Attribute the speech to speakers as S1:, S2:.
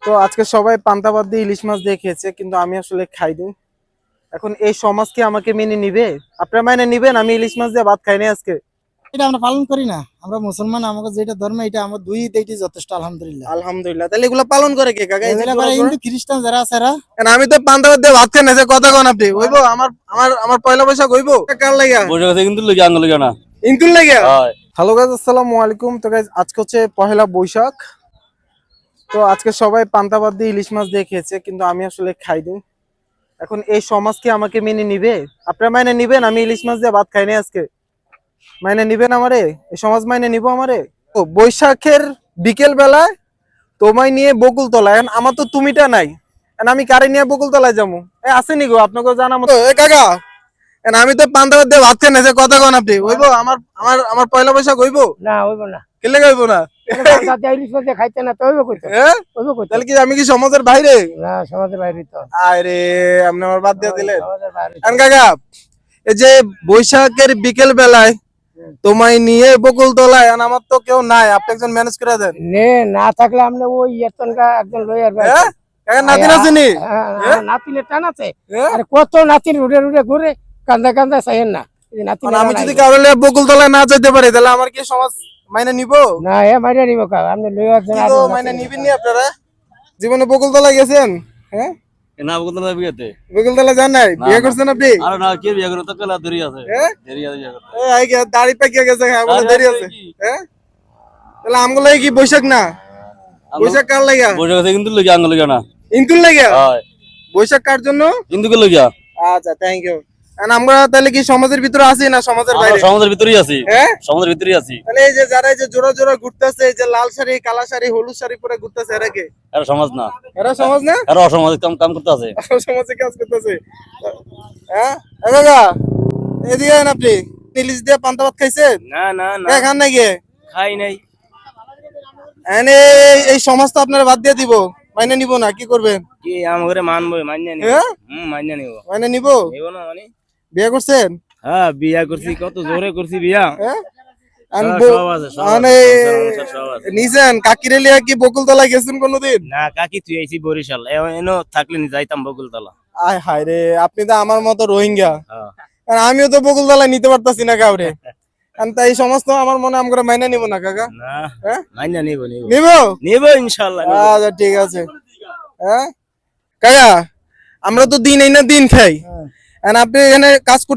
S1: তো আজকে সবাই পান্তা ভাত দিয়ে ইলিশ মাছ দিয়ে খেয়েছে, কিন্তু আমি আসলে খাইনি। এখন এই সমাজ কি আমাকে মেনে নিবে? আপনারা মেনে নিবেন আমি ইলিশ মাছ দিয়ে ভাত খাইনি আজকে?
S2: এটা আমরা পালন করি না। আমরা মুসলমান, আমাদের যেটা ধর্ম এটা আমার দুই দিকই যথেষ্ট, আলহামদুলিল্লাহ।
S1: আলহামদুলিল্লাহ। তাহলে এগুলো পালন করে কে কাকা? এই যে
S2: এগুলা
S1: জোড়া
S2: করে
S1: জোড়া?
S2: হিন্দু খ্রিস্টান যারা আছে এরা।
S1: কারণ আমি তো পান্তা ভাত দিয়ে ভাত খাই না, যে কথা কোন আপনি হইবো? আমার আমার আমার পয়লা বৈশাখ হইবো কার লাগা?
S3: বসে কিন্তু লগে আঙ্গুল লগে না
S1: ইন্তুল লাগা।
S3: হয়।
S1: হ্যালো গাইস, আসসালামু আলাইকুম। তো গাইস আজকে হচ্ছে পহেলা বৈশাখ। তো আজকে সবাই পান্তা ভাত দিয়ে ইলিশ মাছ দিয়ে খেয়েছে, কিন্তু আমি আসলে খাইনি। এখন এই সমাজ কি আমাকে মেনে নিবে? আপনারা মেনে নিবেন আমি ইলিশ মাছ দিয়ে ভাত খাইনি আজকে? মাইনে নিবেন আমারে? এই সমাজ মাইনে নিব আমারে? ও বৈশাখের বিকেল বেলায় তোমায় নিয়ে বকুল তলায়, এখন আমার তো তুমিটা নাই, এখন আমি কারে নিয়ে বকুল তলায় যাবো? আসেনি গো আপনাকে জানা মতো এ কাকা। এখন আমি তো পান্তা ভাত দিয়ে ভাত খাই না, যে কথা কোন আপনি হইবো? আমার আমার আমার পয়লা বৈশাখ হইবো?
S4: না হইব না।
S1: কেলে হইবো না?
S4: ইলিশ মাছ দিয়ে খাইতে না তো হইব কইতো?
S1: হ্যাঁ?
S4: হইব কইতো?
S1: তাহলে কি আমি কি সমাজের বাইরে?
S4: না, সমাজের বাইরে তো।
S1: আরে আপনি আমার বাদ দিয়ে দিলেন।
S4: সমাজের বাইরে তো।
S1: এখন কাকা, এই যে বৈশাখের বিকেল বেলায় তোমায় নিয়ে বকুল তলায়, আর আমার তো কেউ নাই, আপনি একজন ম্যানেজ করে দেন।
S4: নে না থাকলে আমরা ওই এতনকা একজন লই আসবে।
S1: হ্যাঁ? কাকা নাতিন আসেনি?
S4: নাতিনের টান আছে।
S1: হ্যাঁ?
S4: আরে কত নাতিন রুড়ে রুড়ে ঘুরে কান্দা কান্দা চাইেন না। এই নাতিন
S1: আর আমি যদি কারো লিয়ে বকুল তলায় না যেতে পারি, তাহলে আমার কি সমাজ মাইনে নিবো?
S4: না এ মাইরা নিব কা আপনি লই আসবেন।
S1: কি গো, মাইনে নিবেন নি আপনারা? জীবনে বকুল তলায় গেছেন? হ্যাঁ?
S3: না বলতে না বিয়েতে
S1: বকুল তলায় যান নাই?
S3: না,
S1: বিয়ে
S3: না।
S1: করছেন আপনি?
S3: আর না কে বিয়ে করে তো কলা দেরি আছে
S1: হ্যাঁ?
S3: দেরি আছে বিয়ে করতে।
S1: এই আইগে দাড়ি পাকিয়ে গেছে, হ্যাঁ বলে দেরি আছে। হ্যাঁ? তাহলে আমগুলো কি বৈশাখ না? বৈশাখ কার লাগা?
S3: বসে কিন্তু লগে আঙ্গুল লগে না
S1: ইন্তুল লাগা?
S3: হয়।
S1: বৈশাখ কার জন্য?
S3: কিন্তু কে লগে
S1: আচ্ছা, থ্যাংক ইউ। আর আমরা তাহলে কি সমাজের ভিতরে আছি না সমাজের
S3: আমরা
S1: বাইরে?
S3: সমাজের ভিতরেই আছি।
S1: হ্যাঁ?
S3: সমাজের ভিতরেই আছি।
S1: তাহলে এই যে যারা এই যে জোড়া জোড়া ঘুরতেছে, এই যে লাল শাড়ি কালা শাড়ি হলুদ শাড়ি পরে ঘুরতেছে, এরা কে?
S3: আর সমাজ না,
S1: এরা সমাজ না?
S3: আর অসমাজিক কাম কাম করতে আছে।
S1: সমাজে কাজ করতেছে। হ্যাঁ এ কাকা, এদিকে আন আপনি। ইলিশ দিয়ে পান্তা ভাত খাইছেন?
S3: না না
S1: খান নাকি?
S3: খাই নাই।
S1: এনে এই সমাজ তো আপনারা বাদ দিয়ে দিব, মাইনে নিব না, কি করবেন?
S3: কি আমারে মানবো মান্য নিব।
S1: হ্যাঁ?
S3: মান্য নিব।
S1: মাইনে নিব?
S3: নিব না মানে?
S1: বিয়ে করছেন?
S3: হ্যাঁ বিয়া করছি, কত জোরে করছি বিয়া।
S1: হ্যাঁ?
S3: সব আছে, সব
S1: মানে
S3: আছে, সংসার সব আছে।
S1: নিছেন কাকিরে লিয়া কি বকুল তলায় গেছেন কোনোদিন?
S3: না কাকি তুই আইছি বরিশাল, এনো থাকলে নি যাইতাম বকুলতলা।
S1: আয় হায় রে, আপনি তো আমার মতো রোহিঙ্গা।
S3: হ্যাঁ।
S1: আর আমিও তো বকুল তলায় নিতে পারতাছি না কাউরে। আর তাই এই সমস্ত আমার মনে আমরা মাইনে নিব না কাকা।
S3: না
S1: হ্যাঁ?
S3: মান্য নিব নিব
S1: নিব?
S3: নিব ইনশাআল্লাহ।
S1: আচ্ছা ঠিক আছে। হ্যাঁ কাকা, আমরা তো দিন এই না দিন খাই, আর আপনি এখানে কাজ করতে